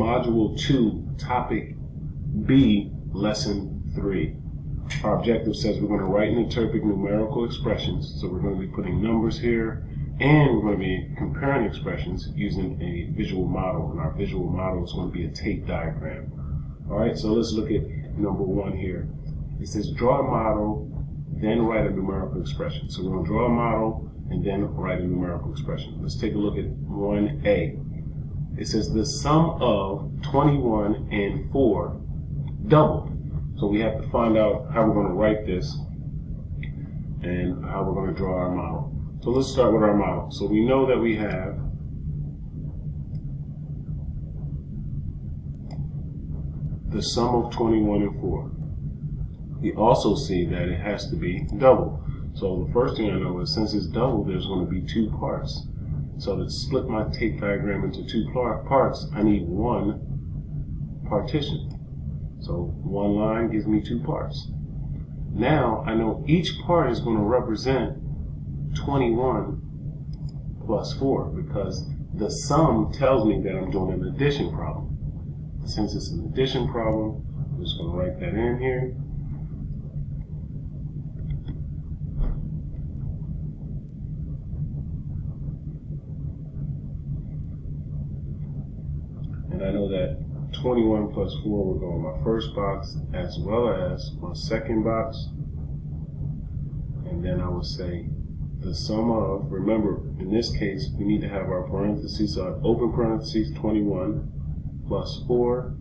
Module 2, Topic B, Lesson 3. Our objective says we're going to write and interpret numerical expressions. So we're going to be putting numbers here, and we're going to be comparing expressions using a visual model. And our visual model is going to be a tape diagram. Alright, so let's look at number 1 here. It says draw a model, then write a numerical expression. So we're going to draw a model and then write a numerical expression. Let's take a look at 1A. It says the sum of 21 and 4 doubled. So we have to find out how we're going to write this and how we're going to draw our model. So let's start with our model. So we know that we have the sum of 21 and 4. We also see that it has to be double. So the first thing I know is since it's double, there's going to be 2 parts. So to split my tape diagram into 2 parts, I need 1 partition. So 1 line gives me 2 parts. Now I know each part is going to represent 21 plus 4 because the sum tells me that I'm doing an addition problem. Since it's an addition problem, I'm just going to write that in here. And I know that 21 plus 4 will go in my first box as well as my second box. And then I would say the sum of, remember in this case we need to have our parentheses, so I open parentheses 21 plus 4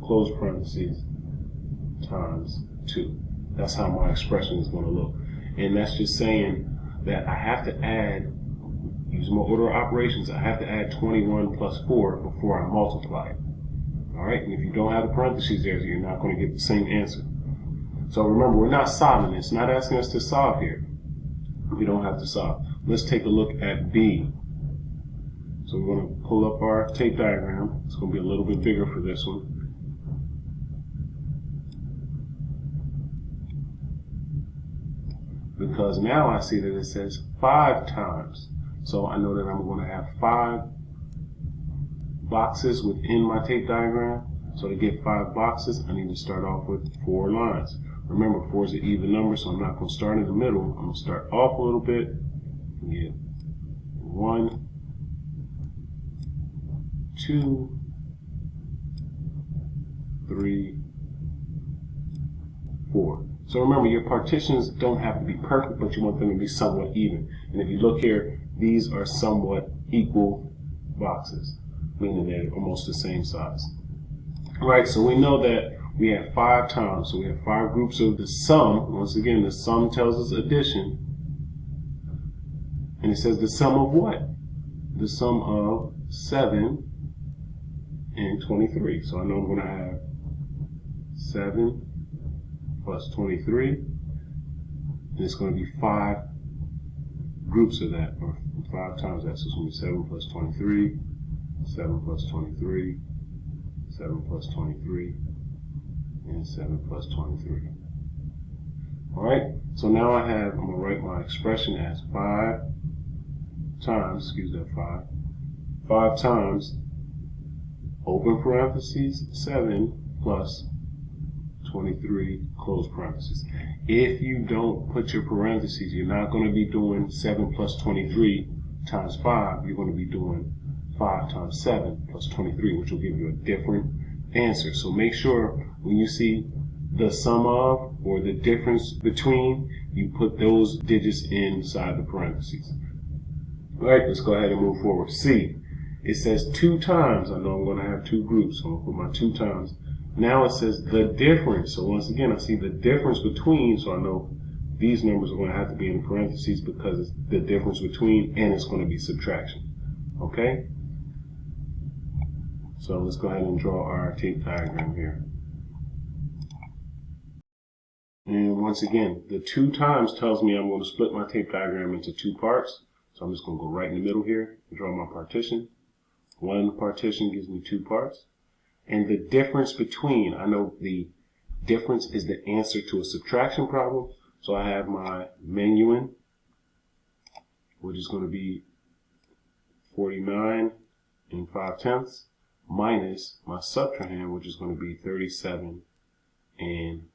close parentheses times 2. That's how my expression is going to look. And that's just saying that I have to add, using my order of operations, I have to add 21 plus 4 before I multiply it. Alright, and if you don't have the parentheses there, you're not going to get the same answer. So remember, we're not solving. It's not asking us to solve here. We don't have to solve. Let's take a look at B. So we're going to pull up our tape diagram. It's going to be a little bit bigger for this one. Because now I see that it says 5 times. So I know that I'm going to have 5 boxes within my tape diagram. So to get 5 boxes, I need to start off with 4 lines. Remember, 4 is an even number, so I'm not going to start in the middle. I'm going to start off a little bit and get 1, 2, 3, 4. So remember, your partitions don't have to be perfect, but you want them to be somewhat even. And if you look here, these are somewhat equal boxes, meaning they're almost the same size. All right, so we know that we have 5 times, so we have 5 groups of the sum. Once again, the sum tells us addition. And it says the sum of what? The sum of 7 and 23. So I know I'm going to have 7 plus 23. And it's going to be 5 groups of that, or 5 times that. So it's going to be 7 plus 23, 7 plus 23, 7 plus 23, and 7 plus 23. Alright, so now I'm going to write my expression as 5 times, 5 times, open parentheses, 7 plus 23, close parentheses. If you don't put your parentheses, you're not going to be doing 7 plus 23 times 5. You're going to be doing 5 times 7 plus 23, which will give you a different answer. So make sure when you see the sum of or the difference between, you put those digits inside the parentheses. Alright, let's go ahead and move forward. C, it says 2 times. I know I'm going to have 2 groups, so I'm going to put my 2 times. Now it says the difference. So once again, I see the difference between, so I know these numbers are going to have to be in parentheses because it's the difference between, and it's going to be subtraction. Okay? So let's go ahead and draw our tape diagram here. And once again, the 2 times tells me I'm going to split my tape diagram into 2 parts. So I'm just going to go right in the middle here and draw my partition. 1 partition gives me 2 parts. And the difference between, I know the difference is the answer to a subtraction problem. So I have my minuend, which is going to be 49 and 5/10. minus my subtrahend, which is going to be 37 and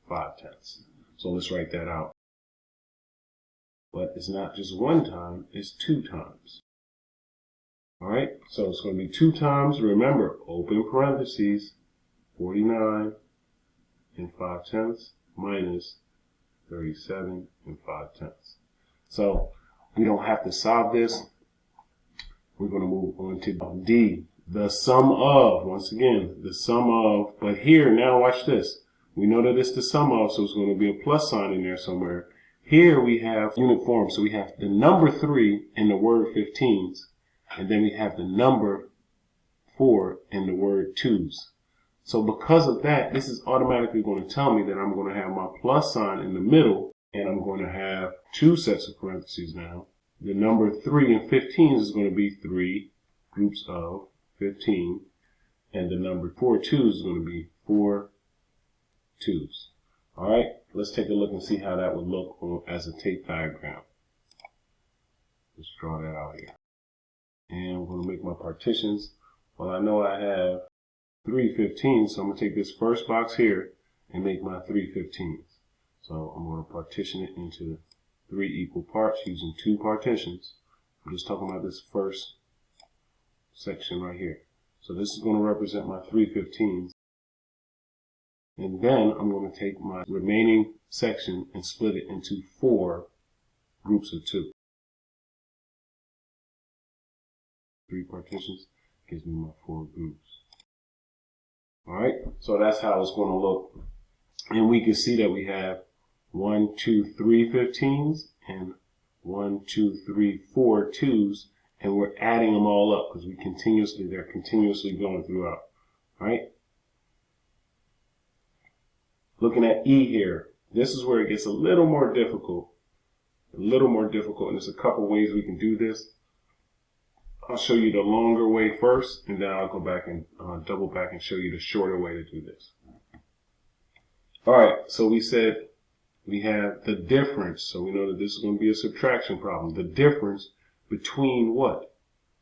5/10. So let's write that out. But it's not just one time, it's 2 times. All right, so it's going to be 2 times. Remember, open parentheses, 49 and 5/10 minus 37 and 5/10. So we don't have to solve this. We're going to move on to D, the sum of, once again, the sum of, but here, now watch this. We know that it's the sum of, so it's going to be a plus sign in there somewhere. Here we have unit form, so we have the number 3 in the word 15s, and then we have the number 4 in the word 2s. So because of that, this is automatically going to tell me that I'm going to have my plus sign in the middle, and I'm going to have 2 sets of parentheses now. The number 3 in 15s is going to be 3 groups of 15, and the number 4 2s is going to be 4 2s. All right, let's take a look and see how that would look as a tape diagram. Let's draw that out here. And I'm going to make my partitions. Well, I know I have 3 15s, so I'm going to take this first box here and make my 3 15s. So I'm going to partition it into 3 equal parts using 2 partitions. I'm just talking about this first section right here. So this is going to represent my 3 15s. And then I'm going to take my remaining section and split it into 4 groups of 2. 3 partitions gives me my 4 groups. Alright, so that's how it's going to look. And we can see that we have 1, 2, 3 15s and 1, 2, 3, 4 2s, and we're adding them all up because they're continuously going throughout. Alright? Looking at E here, this is where it gets a little more difficult. And there's a couple ways we can do this. I'll show you the longer way first, and then I'll go back and double back and show you the shorter way to do this. All right, so we said we have the difference. So we know that this is going to be a subtraction problem. The difference between what?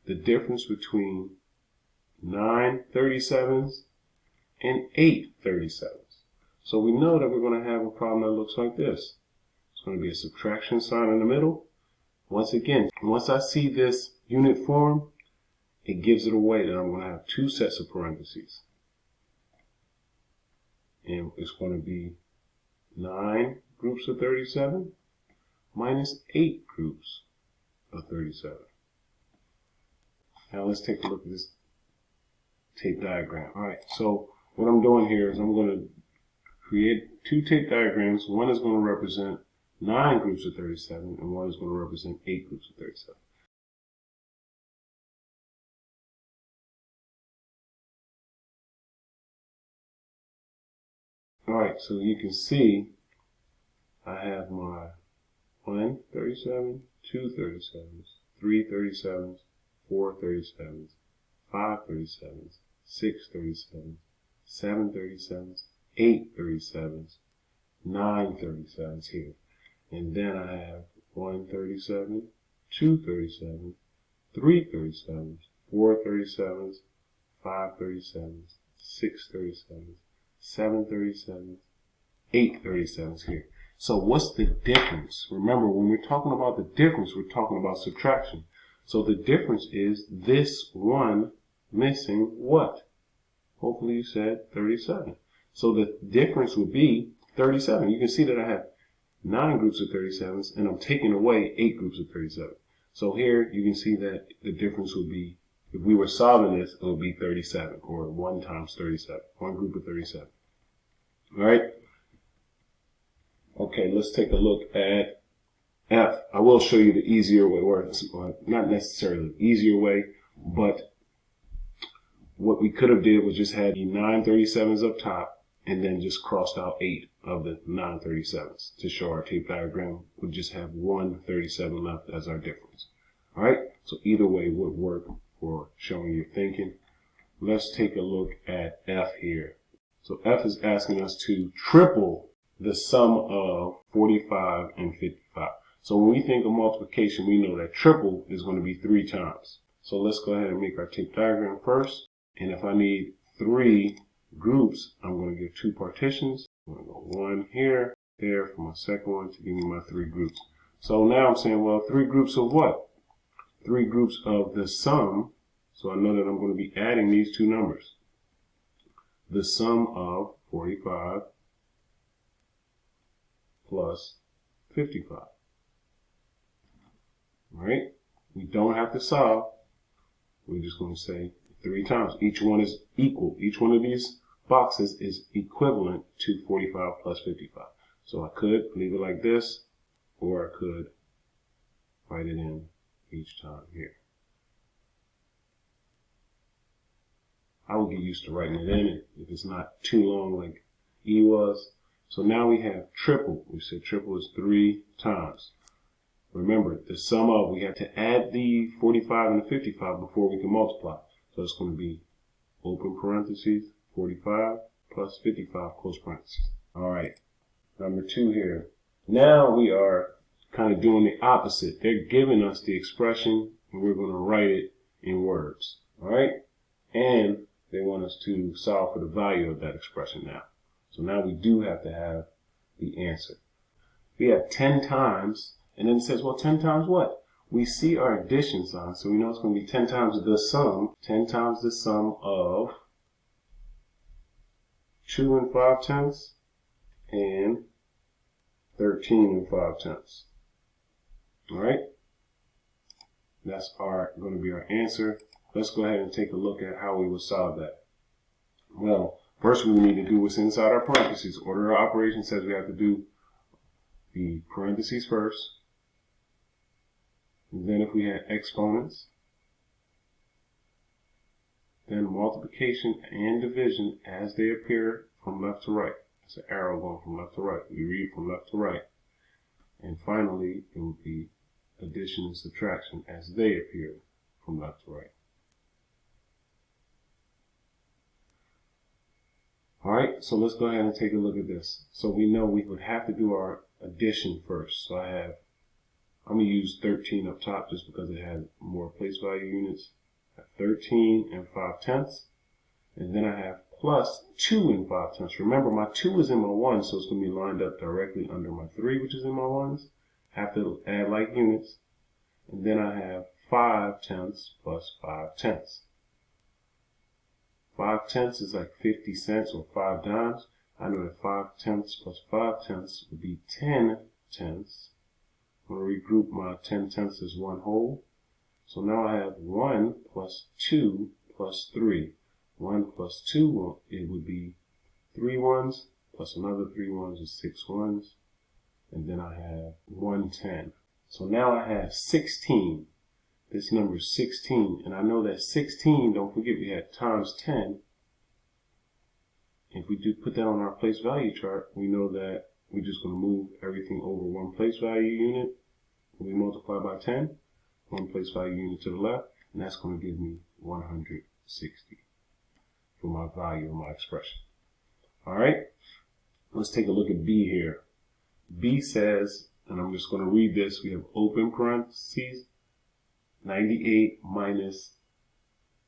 The difference between 9 37s and 8 37s. So we know that we're going to have a problem that looks like this. It's going to be a subtraction sign in the middle. Once again, once I see this unit form, it gives it away that I'm going to have 2 sets of parentheses. And it's going to be 9 groups of 37 minus 8 groups of 37. Now let's take a look at this tape diagram. All right, so what I'm doing here is I'm going to create 2 tape diagrams. One is going to represent 9 groups of 37, and one is going to represent 8 groups of 37. Alright, so you can see I have my 1 37, 2 37s, 3 37s, 4 37s, 5 37s, 6 37s, 7 37s, 8 37s, 9 37s here. And then I have 1 37, 2 37, 3 37s, 4 37s, 5 37s, 6 37s, 7 37s, 8 37s here. So what's the difference? Remember, when we're talking about the difference, we're talking about subtraction. So the difference is this one missing what? Hopefully you said 37. So the difference would be 37. You can see that I have 9 groups of 37s, and I'm taking away 8 groups of 37. So here you can see that the difference would be, if we were solving this, it would be 37, or 1 times 37, 1 group of 37. All right? Okay, let's take a look at F. I will show you the easier way, or not necessarily the easier way, but what we could have did was just had the 9 37s up top, and then just crossed out 8 of the 9 37s to show our tape diagram. We'd just have 1 37 left as our difference. All right, so either way would work for showing your thinking. Let's take a look at F here. So F is asking us to triple the sum of 45 and 55. So when we think of multiplication, we know that triple is going to be 3 times. So let's go ahead and make our tape diagram first. And if I need 3 groups, I'm going to give 2 partitions. I'm going to go 1 here, there for my second one to give me my 3 groups. So now I'm saying, well, 3 groups of what? 3 groups of the sum. So I know that I'm going to be adding these 2 numbers. The sum of 45 plus 55. All right? We don't have to solve. We're just going to say 3 times. Each one is equal. Each one of these boxes is equivalent to 45 plus 55. So I could leave it like this, or I could write it in each time here. I will get used to writing it in if it's not too long like E was. So now we have triple. We said triple is 3 times. Remember, the sum of, we have to add the 45 and the 55 before we can multiply. So it's going to be open parentheses, 45 plus 55, close parentheses. All right, number 2 here. Now we are kind of doing the opposite. They're giving us the expression, and we're going to write it in words. All right? And they want us to solve for the value of that expression now. So now we do have to have the answer. We have 10 times, and then it says, well, 10 times what? We see our addition sign, so we know it's going to be 10 times the sum. 10 times the sum of 2 and 5/10 and 13 and 5/10. All right? That's going to be our answer. Let's go ahead and take a look at how we would solve that. Well, first we need to do what's inside our parentheses. Order of operations says we have to do the parentheses first. And then if we had exponents, then multiplication and division as they appear from left to right. It's an arrow going from left to right. We read from left to right. And finally, it would be addition and subtraction as they appear from left to right. All right, so let's go ahead and take a look at this. So we know we would have to do our addition first. So I'm going to use 13 up top just because it has more place value units. I have 13 and 5/10. And then I have plus 2 and 5/10. Remember, my 2 is in my 1, so it's going to be lined up directly under my 3, which is in my 1s. Have to add like units. And then I have 5/10 plus 5/10. 5/10 is like 50 cents or 5 dimes. I know that 5/10 plus 5/10 would be 10/10. I'm going to regroup my 10/10 as one whole. So now I have 1 plus 2 plus 3. 1 plus 2, it would be 3 ones, plus another 3 ones is 6 ones. And then I have 1/10. So now I have 16. This number is 16. And I know that 16, don't forget we had times 10. If we do put that on our place value chart, we know that we're just going to move everything over one place value unit. We multiply by 10, one place value unit to the left, and that's going to give me 160 for my value of my expression. All right, let's take a look at B here. B says, and I'm just going to read this, we have open parentheses, 98 minus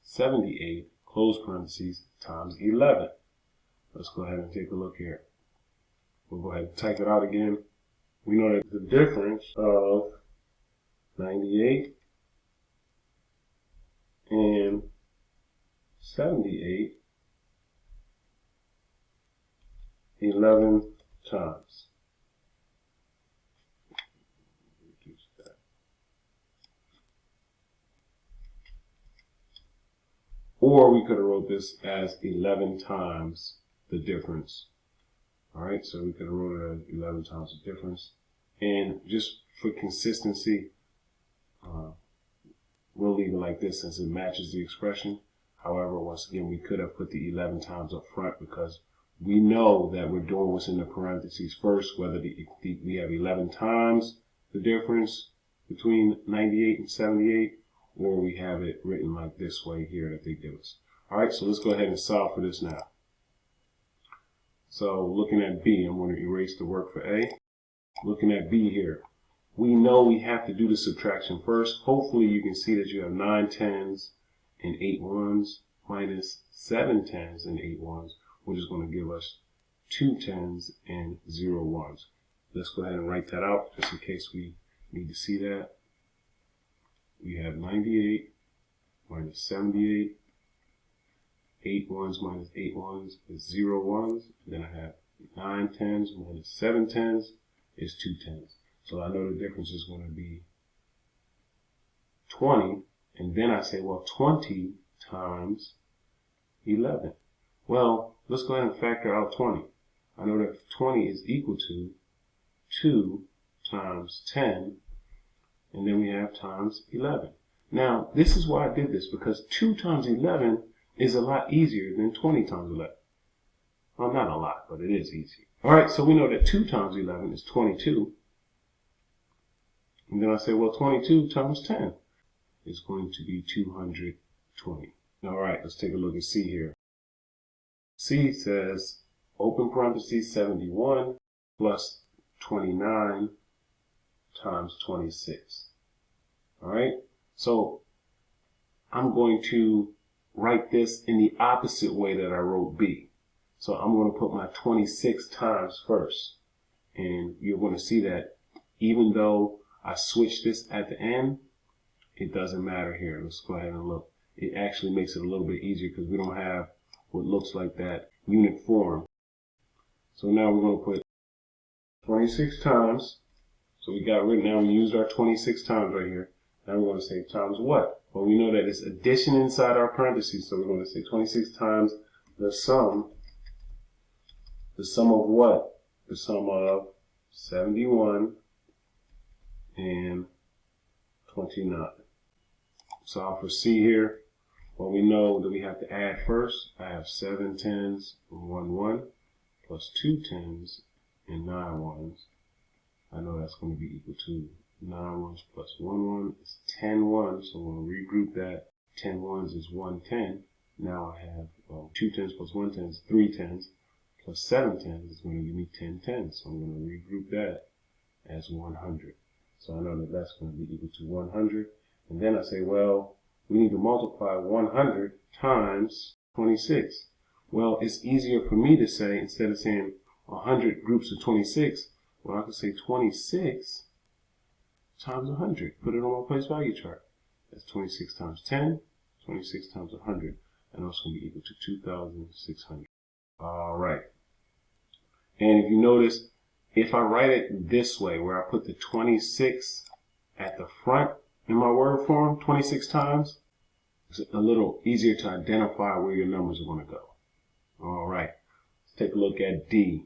78, close parentheses, times 11. Let's go ahead and take a look here. We'll go ahead and type it out again. We know that the difference of 98 and 78, 11 times. Reduce that. Or we could have wrote this as 11 times the difference. All right, so we could have wrote it as 11 times the difference. And just for consistency, we'll leave it like this since it matches the expression. However, once again, we could have put the 11 times up front because we know that we're doing what's in the parentheses first, whether we have 11 times the difference between 98 and 78, or we have it written like this way here that they give us. All right, so let's go ahead and solve for this now. So looking at B, I'm going to erase the work for A. Looking at B here, we know we have to do the subtraction first. Hopefully you can see that you have 9 10s and 8 1s. minus 7 tens and 8 ones, which is going to give us 2 tens and 0 ones. Let's go ahead and write that out just in case we need to see that. We have 98 minus 78. 8 ones minus 8 ones is 0 ones. Then I have 9 tens minus 7 tens is 2 tens. So I know the difference is going to be 20. And then I say, well, 20 times 11. Well, let's go ahead and factor out 20. I know that 20 is equal to 2 times 10. And then we have times 11. Now, this is why I did this, because 2 times 11 is a lot easier than 20 times 11. Well, not a lot, but it is easier. All right, so we know that 2 times 11 is 22. And then I say, well, 22 times 10 is going to be 220. All right, let's take a look at C here. C says, open parentheses 71 plus 29 times 26. All right, so I'm going to write this in the opposite way that I wrote B. So I'm going to put my 26 times first. And you're going to see that even though I switch this at the end, it doesn't matter here. Let's go ahead and look. It actually makes it a little bit easier because we don't have what looks like that unit form. So now we're going to put 26 times. So we got rid, now we used our 26 times right here. Now we're going to say times what? Well, we know that it's addition inside our parentheses. So we're going to say 26 times the sum. The sum of what? The sum of 71 and 29. So for C here, well, we know that we have to add first. I have 7 tens and 1 1 plus 2 tens and 9 ones. I know that's going to be equal to 9 ones plus 1 1 is 10 ones. So I'm going to regroup that. 10 ones is 1 10. Now I have 2 tens plus 1 10 is 3 tens. Plus 7 tens is going to give me 10 tens. So I'm going to regroup that as 100. So I know that that's going to be equal to 100. And then I say, well, we need to multiply 100 times 26. Well, it's easier for me to say, instead of saying 100 groups of 26, well, I could say 26 times 100. Put it on my place value chart. That's 26 times 10, 26 times 100. And that's going to be equal to 2,600. All right. And if you notice, if I write it this way, where I put the 26 at the front in my word form 26 times, it's a little easier to identify where your numbers are going to go. All right. Let's take a look at D.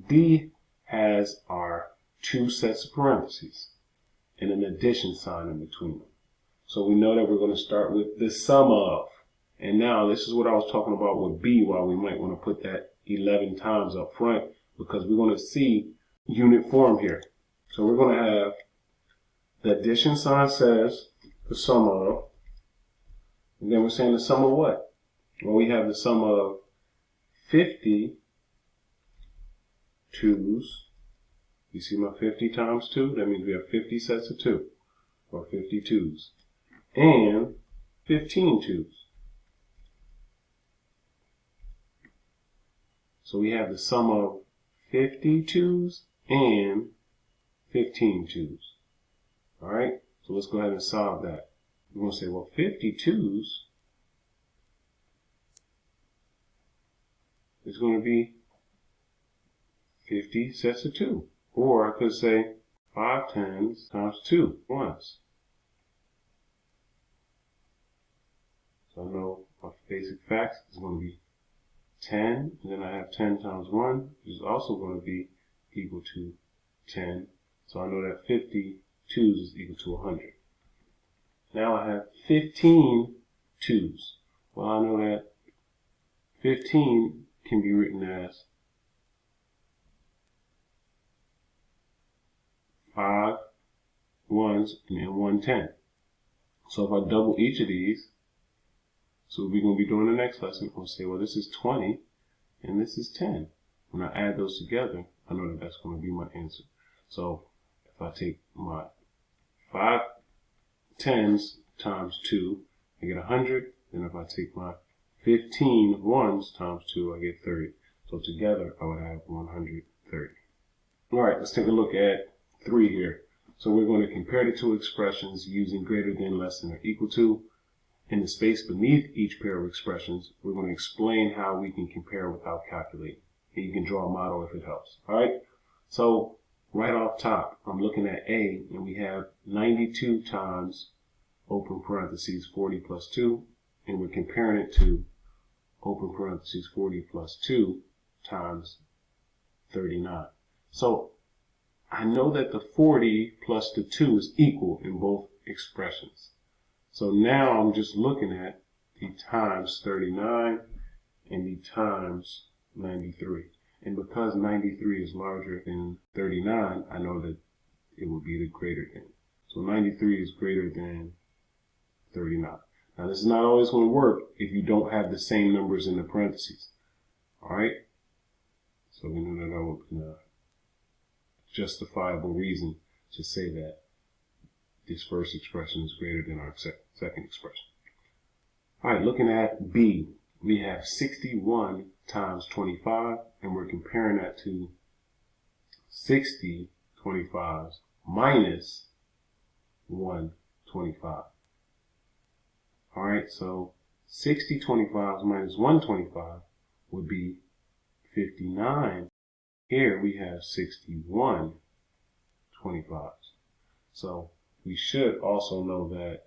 D has our 2 sets of parentheses and an addition sign in between them. So we know that we're going to start with the sum of. And now this is what I was talking about with B, why we might want to put that 11 times up front, because we're going to see unit form here. So we're going to have the addition sign says the sum of, and then we're saying the sum of what? Well, we have the sum of 50 twos. You see my 50 times 2? That means we have 50 sets of 2, or 50 twos, and 15 twos. So we have the sum of 50 twos and 15 twos. All right, so let's go ahead and solve that. We're going to say, well, 50 twos is going to be 50 sets of 2. Or I could say 5 tens times 2 ones. So I know my basic facts is going to be 10, and then I have 10 times 1, which is also going to be equal to 10. So I know that 50 twos is equal to 100. Now I have 15 twos. Well, I know that 15 can be written as 5 ones and then 1 10. So if I double each of these, so we're going to be doing the next lesson, I'll say, well, this is 20 and this is 10. When I add those together, I know that that's going to be my answer. So if I take my 5 tens times 2, I get 100. Then if I take my 15 ones times 2, I get 30. So together, I would have 130. All right, let's take a look at 3 here. So we're going to compare the two expressions using greater than, less than, or equal to. In the space beneath each pair of expressions, we're going to explain how we can compare without calculating. And you can draw a model if it helps. All right, so right off top, I'm looking at A, and we have 92 times, open parentheses, 40 plus 2, and we're comparing it to, open parentheses, 40 plus 2 times 39. So I know that the 40 plus the 2 is equal in both expressions. So now I'm just looking at the times 39 and the times 93. And because 93 is larger than 39, I know that it will be the greater than. So 93 is greater than 39. Now this is not always going to work if you don't have the same numbers in the parentheses. All right? So we know that that would be a justifiable reason to say that this first expression is greater than our second expression. All right, looking at B, we have 61 times 25, and we're comparing that to 60 25s minus 125. All right, so 60 25s minus 125 would be 59. Here we have 61 25s. So we should also know that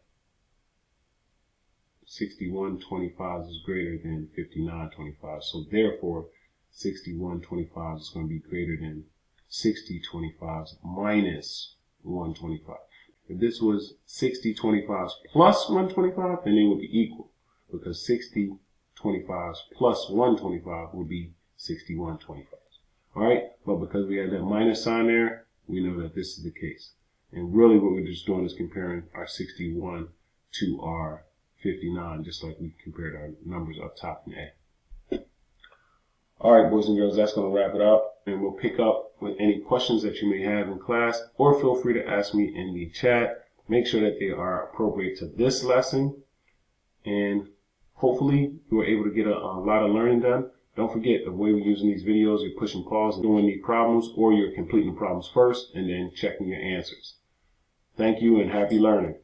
61 25s is greater than 59 25s. So therefore, 61 25s is going to be greater than 60 25s minus 125. If this was 60 25s plus 125, then it would be equal, because 60 25s plus 125 would be 61 25s. All right, but because we have that minus sign there, we know that this is the case. And really what we're just doing is comparing our 61 to our 59, just like we compared our numbers up top in A. All right, boys and girls, that's going to wrap it up. And we'll pick up with any questions that you may have in class, or feel free to ask me in the chat. Make sure that they are appropriate to this lesson. And hopefully you were able to get a lot of learning done. Don't forget, the way we're using these videos, you're pushing pause and doing the problems, or you're completing the problems first and then checking your answers. Thank you and happy learning.